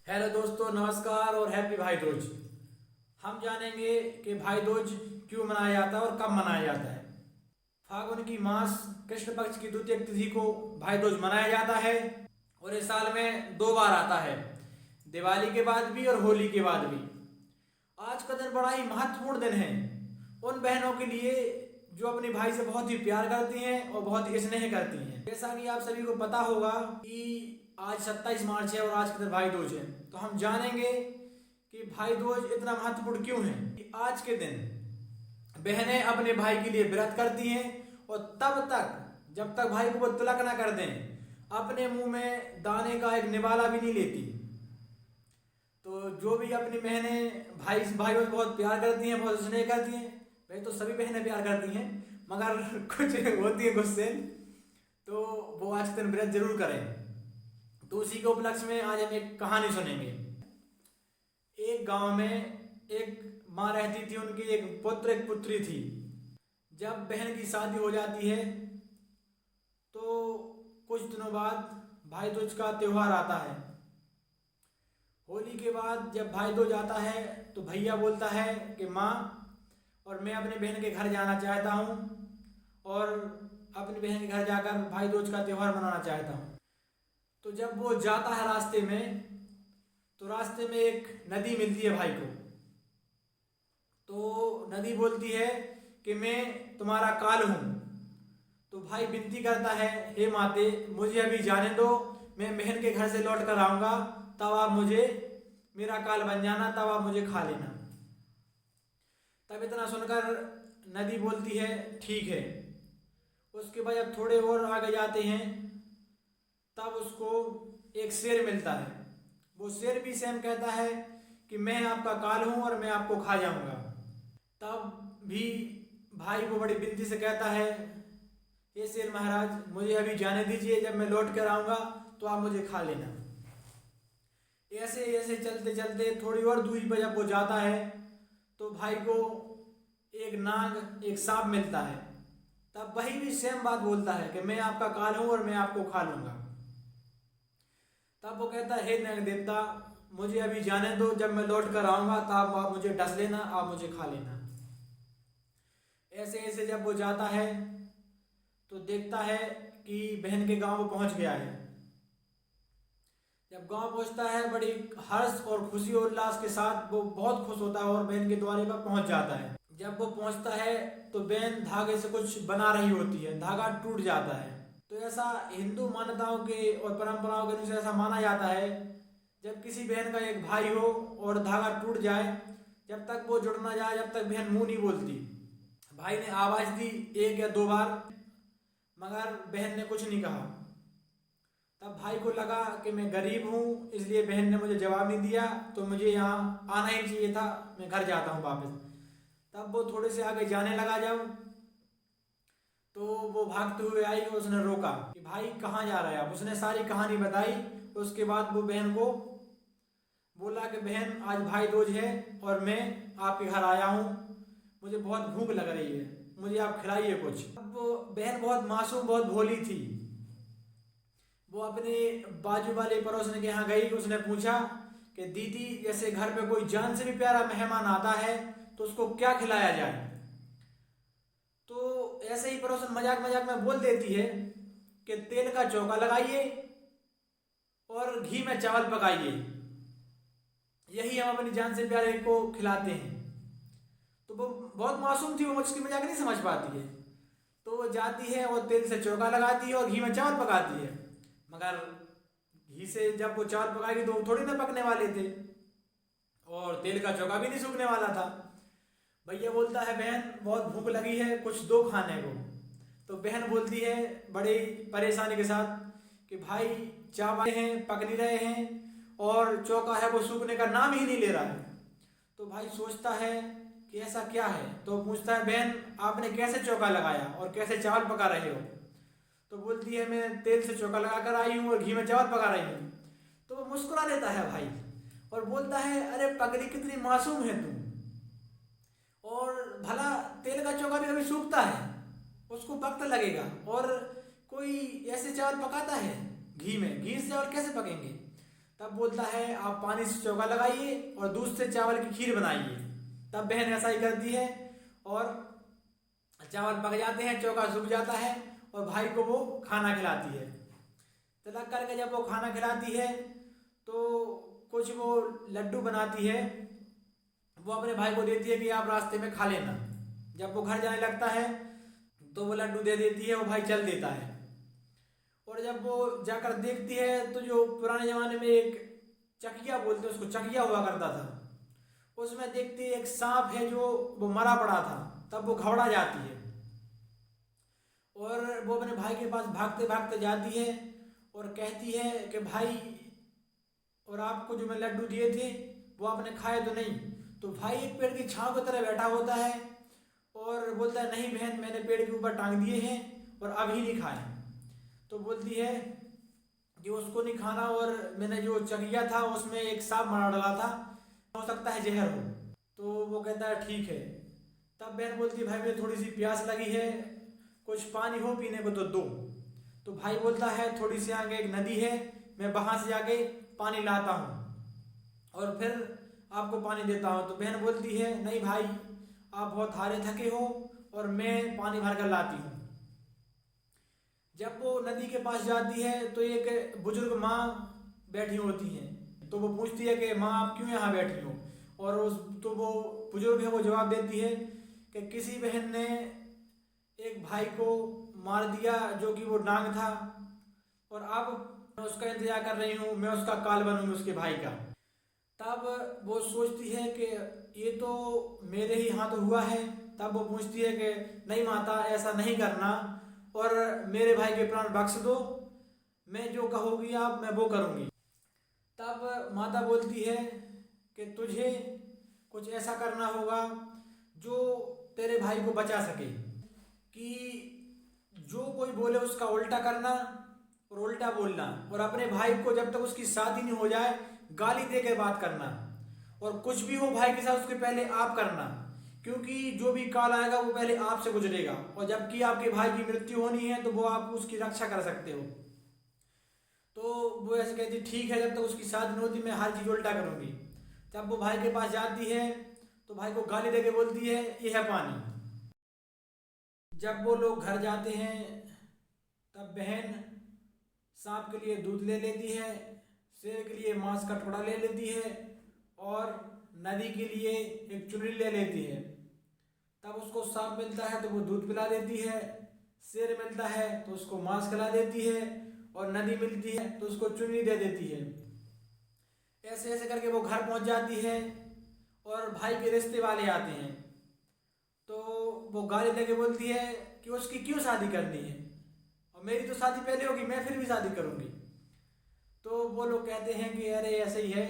Hello दोस्तों, नमस्कार और हैप्पी भाई दूज। हम जानेंगे कि भाई दूज क्यों मनाया जाता है और कब मनाया जाता है। फागुन की मास कृष्ण पक्ष की द्वितीय तिथि को भाई दूज मनाया जाता है और इस साल में 2 बार आता है, दिवाली के बाद भी और होली के बाद भी। आज का दिन बड़ा ही महत्वपूर्ण दिन है उन बहनों के लिए जो अपने भाई से बहुत ही प्यार करती हैं और बहुत ही स्नेह करती हैं। जैसा कि आप सभी को पता होगा कि आज 27 मार्च है और आज के दिन भाई दूज है, तो हम जानेंगे कि भाई दूज इतना महत्वपूर्ण क्यों है। कि आज के दिन बहनें अपने भाई के लिए व्रत करती हैं और तब तक जब तक भाई को वो तिलक ना कर दें अपने मुंह में दाने का एक निवाला भी नहीं लेती। तो जो भी अपनी बहनें भाई को बहुत प्यार करती हैं, बहुत स्नेह करती हैं, वैसे तो सभी बहनें प्यार करती हैं, मगर कुछ होती है गुस्से, तो वो आज के दिन व्रत जरूर करें। तो उसी के उपलक्ष्य में आज हम एक कहानी सुनेंगे। एक गांव में एक माँ रहती थी, उनकी एक पुत्र एक पुत्री थी। जब बहन की शादी हो जाती है तो कुछ दिनों बाद भाई दूज का त्योहार आता है। होली के बाद जब भाई दूज आता है तो भैया बोलता है कि माँ और मैं अपने बहन के घर जाना चाहता हूँ और अपनी बहन के घर जाकर भाई दूज का त्यौहार मनाना चाहता हूँ। तो जब वो जाता है रास्ते में, तो रास्ते में एक नदी मिलती है भाई को। तो नदी बोलती है कि मैं तुम्हारा काल हूँ। तो भाई विनती करता है, हे माते मुझे अभी जाने दो, मैं बहन के घर से लौट कर आऊँगा, तब आप मुझे मेरा काल बन जाना, तब आप मुझे खा लेना। तब इतना सुनकर नदी बोलती है ठीक है। उसके बाद जब थोड़े और आगे जाते हैं तब उसको एक शेर मिलता है। वो शेर भी सेम कहता है कि मैं आपका काल हूँ और मैं आपको खा जाऊँगा। तब भी भाई को बड़ी विनती से कहता है, ये शेर महाराज मुझे अभी जाने दीजिए, जब मैं लौट कर आऊँगा तो आप मुझे खा लेना। ऐसे ऐसे चलते चलते थोड़ी और दूरी पर जब वो जाता है तो भाई को एक नाग एक सांप मिलता है। तब वही भी सेम बात बोलता है कि मैं आपका काल हूँ और मैं आपको खा लूँगा। तब वो कहता है, हे नाग देवता मुझे अभी जाने दो, जब मैं लौट कर आऊँगा तब आप मुझे डस लेना, आप मुझे खा लेना। ऐसे ऐसे जब वो जाता है तो देखता है कि बहन के गांव में पहुंच गया है। जब गांव पहुंचता है बड़ी हर्ष और खुशी और उल्लास के साथ वो बहुत खुश होता है और बहन के द्वारे पर पहुंच जाता है। जब वो पहुंचता है तो बहन धागे से कुछ बना रही होती है, धागा टूट जाता है। तो ऐसा हिंदू मान्यताओं के और परंपराओं के अनुसार ऐसा माना जाता है, जब किसी बहन का एक भाई हो और धागा टूट जाए, जब तक वो जुड़ ना जाए जब तक बहन मुंह नहीं बोलती। भाई ने आवाज़ दी 1 या 2 बार, मगर बहन ने कुछ नहीं कहा। तब भाई को लगा कि मैं गरीब हूँ इसलिए बहन ने मुझे जवाब नहीं दिया, तो मुझे यहाँ आना ही चाहिए था, मैं घर जाता हूँ वापस। तब वो थोड़े से आगे जाने लगा जब, तो वो भागते हुए आई और उसने रोका कि भाई कहाँ जा रहा है आप। उसने सारी कहानी बताई। उसके बाद वो बहन को बोला कि बहन आज भाई दूज है और मैं आपके घर आया हूँ, मुझे बहुत भूख लग रही है, मुझे आप खिलाइए कुछ। अब वो बहन बहुत मासूम बहुत भोली थी। वो अपने बाजू वाले पड़ोसन के यहाँ गई, उसने पूछा कि दीदी जैसे घर पे कोई जान से भी प्यारा मेहमान आता है तो उसको क्या खिलाया जाए। तो ऐसे ही पड़ोसन मजाक मजाक में बोल देती है कि तेल का चौका लगाइए और घी में चावल पकाइए, यही हम अपनी जान से प्यारे को खिलाते हैं। तो वो बहुत मासूम थी, वो मुझकी मजाक नहीं समझ पाती है। तो वो जाती है और तेल से चौका लगाती है और घी में चावल पकाती है, मगर घी से जब वो चावल पकाएगी तो वो थोड़ी ना पकने वाले थे और तेल का चौका भी नहीं सूखने वाला था। भैया बोलता है बहन बहुत भूख लगी है, कुछ दो खाने को। तो बहन बोलती है बड़ी परेशानी के साथ कि भाई चावल हैं पक नहीं रहे हैं और चौका है वो सूखने का नाम ही नहीं ले रहा है। तो भाई सोचता है कि ऐसा क्या है, तो पूछता है बहन आपने कैसे चौका लगाया और कैसे चावल पका रहे हो। तो बोलती है मैं तेल से चौका लगा कर आई हूँ और घी में चावल पका रही हूँ। तो वो मुस्कुरा देता है भाई और बोलता है अरे पगली कितनी मासूम है तुम, और भला तेल का चौका भी कभी सूखता है, उसको वक्त लगेगा, और कोई ऐसे चावल पकाता है घी में, घी से चावल कैसे पकेंगे। तब बोलता है आप पानी से चौका लगाइए और दूध से चावल की खीर बनाइए। तब बहन ऐसा ही करती है और चावल पक जाते हैं, चौका सूख जाता है और भाई को वो खाना खिलाती है। तिलक करके जब वो खाना खिलाती है तो कुछ वो लड्डू बनाती है, वो अपने भाई को देती है कि आप रास्ते में खा लेना। जब वो घर जाने लगता है तो वो लड्डू दे देती है, वो भाई चल देता है। और जब वो जाकर देखती है तो जो पुराने ज़माने में एक चकिया बोलते हैं उसको, चकिया हुआ करता था, उसमें देखती है एक सांप है जो वो मरा पड़ा था। तब वो घबरा जाती है और वो अपने भाई के पास भागते भागते जाती है और कहती है कि भाई, और आपको जो मैं लड्डू दिए थे वो आपने खाए तो नहीं? तो भाई एक पेड़ की छांव की तरह बैठा होता है और बोलता है नहीं बहन, मैंने पेड़ के ऊपर टांग दिए हैं और अभी नहीं खाए। तो बोलती है कि उसको नहीं खाना और मैंने जो चकिया था उसमें एक सांप मार डाला था, हो सकता है जहर हो। तो वो कहता है ठीक है। तब बहन बोलती है भाई मुझे थोड़ी सी प्यास लगी है, कुछ पानी हो पीने को तो दो। तो भाई बोलता है थोड़ी सी आगे एक नदी है, मैं वहाँ से जाके पानी लाता हूँ और फिर आपको पानी देता हूँ। तो बहन बोलती है नहीं भाई, आप बहुत हारे थके हो और मैं पानी भर कर लाती हूँ। जब वो नदी के पास जाती है तो एक बुजुर्ग माँ बैठी होती हैं, तो वो पूछती है कि माँ आप क्यों यहाँ बैठी हो? और तो वो बुजुर्ग है वो जवाब देती है कि किसी बहन ने एक भाई को मार दिया जो कि वो नाग था, और अब मैं उसका इंतजार कर रही हूँ, मैं उसका काल बनूंगी उसके भाई का। तब वो सोचती है कि ये तो मेरे ही हाथ हुआ है। तब वो पूछती है कि नहीं माता, ऐसा नहीं करना और मेरे भाई के प्राण बख्श दो, मैं जो कहोगी आप मैं वो करूँगी। तब माता बोलती है कि तुझे कुछ ऐसा करना होगा जो तेरे भाई को बचा सके, कि जो कोई बोले उसका उल्टा करना और उल्टा बोलना, और अपने भाई को जब तक उसकी शादी नहीं हो जाए गाली दे के बात करना, और कुछ भी हो भाई के साथ उसके पहले आप करना, क्योंकि जो भी काल आएगा वो पहले आपसे गुजरेगा, और जबकि आपके भाई की मृत्यु होनी है तो वो आप उसकी रक्षा कर सकते हो। तो वो ऐसे कहती ठीक है, जब तक उसकी शादी नहीं होती मैं हर चीज़ उल्टा करूँगी। जब वो भाई के पास जाती है तो भाई को गाली दे के बोलती है ये है पानी। जब वो लोग घर जाते हैं तब बहन सांप के लिए दूध ले लेती है, शेर के लिए मांस का टुकड़ा ले लेती है और नदी के लिए एक चुनरी ले लेती है। तब उसको सांप मिलता है तो वो दूध पिला देती है, शेर मिलता है तो उसको मांस खिला देती है, और नदी मिलती है तो उसको चुनरी दे देती है। ऐसे ऐसे करके वो घर पहुंच जाती है और भाई के रिश्ते वाले आते हैं। तो वो गाली देके बोलती है कि उसकी क्यों शादी करनी है, और मेरी तो शादी पहले होगी, मैं फिर भी शादी करूंगी। तो वो लोग कहते हैं कि अरे ऐसे ही है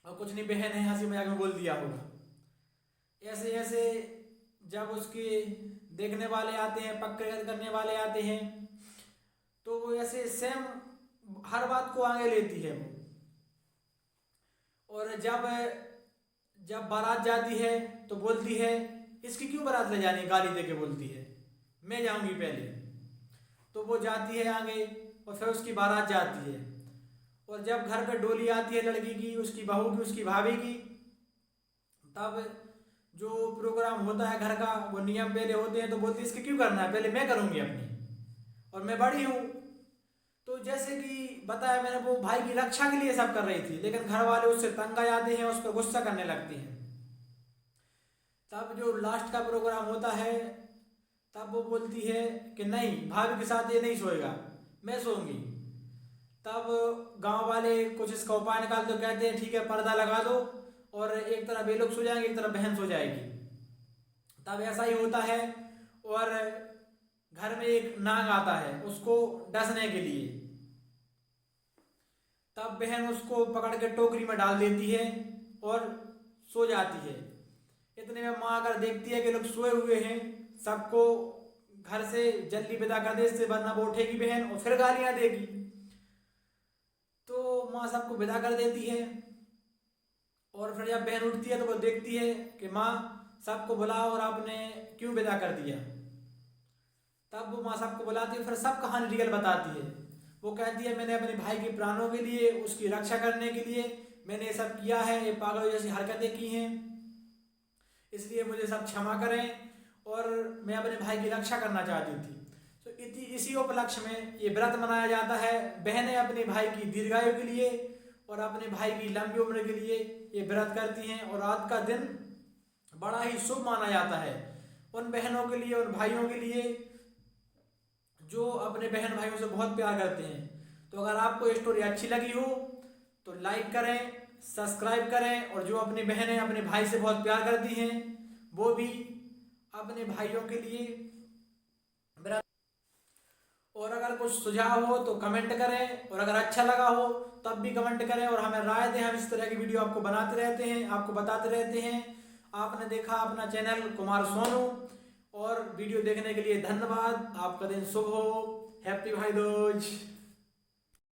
और कुछ नहीं, बहन है, हंसी मजाक में बोल दिया होगा। ऐसे ऐसे जब उसके देखने वाले आते हैं, पक्के करने वाले आते हैं, तो वो ऐसे सेम हर बात को आगे लेती है वो। और जब बारात जाती है तो बोलती है इसकी क्यों बारात ले जानी, गाली दे के बोलती है मैं जाऊंगी पहले। तो वो जाती है आगे और फिर उसकी बारात जाती है, और जब घर पे डोली आती है लड़की की, उसकी बहू की, उसकी भाभी की, तब जो प्रोग्राम होता है घर का वो नियम पहले होते हैं, तो बोलती है इसके क्यों करना है, पहले मैं करूंगी अपनी, और मैं बड़ी हूँ। तो जैसे कि बताया मैंने, वो भाई की रक्षा के लिए सब कर रही थी, लेकिन घर वाले उससे तंग आ जाते हैं, उस पर गुस्सा करने लगती हैं। तब जो लास्ट का प्रोग्राम होता है तब वो बोलती है कि नहीं, भाभी के साथ ये नहीं सोएगा, मैं सोऊंगी। तब गांव वाले कुछ इसका उपाय निकालते, तो कहते हैं ठीक है पर्दा लगा दो, और एक तरफ वे लोग सो जाएंगे, एक तरफ बहन सो जाएगी। तब ऐसा ही होता है, और घर में एक नाग आता है उसको डसने के लिए। तब बहन उसको पकड़ के टोकरी में डाल देती है और सो जाती है। इतने में माँ अगर देखती है कि लोग सोए हुए हैं, सबको घर से जल्दी विदा कर दे, इससे वरना वो उठेगी बहन और फिर गालियां देगी। तो माँ सबको विदा कर देती है, और फिर जब बहन उठती है तो वो देखती है कि माँ सबको बुलाओ और आपने क्यों विदा कर दिया। तब वो माँ सबको बुलाती है, फिर सब कहानी रियल बताती है। वो कहती है मैंने अपने भाई के प्राणों के लिए, उसकी रक्षा करने के लिए मैंने ये सब किया है, ये पागल जैसी हरकतें की हैं, इसलिए मुझे सब क्षमा करें, और मैं अपने भाई की रक्षा करना चाहती थी। तो इसी उपलक्ष्य में ये व्रत मनाया जाता है। बहनें अपने भाई की दीर्घायु के लिए और अपने भाई की लंबी उम्र के लिए ये व्रत करती हैं, और आज का दिन बड़ा ही शुभ माना जाता है उन बहनों के लिए, उन भाइयों के लिए जो अपने बहन भाइयों से बहुत प्यार करते हैं। तो अगर आपको ये स्टोरी अच्छी लगी हो तो लाइक करें, सब्सक्राइब करें, और जो अपनी बहनें अपने भाई से बहुत प्यार करती हैं वो भी अपने भाइयों के लिए। और अगर कुछ सुझाव हो तो कमेंट करें, और अगर अच्छा लगा हो तब भी कमेंट करें और हमें राय दें। हम इस तरह की वीडियो आपको बनाते रहते हैं, आपको बताते रहते हैं। आपने देखा अपना चैनल कुमार सोनू, और वीडियो देखने के लिए धन्यवाद। आपका दिन शुभ हो। हैप्पी भाई दूज।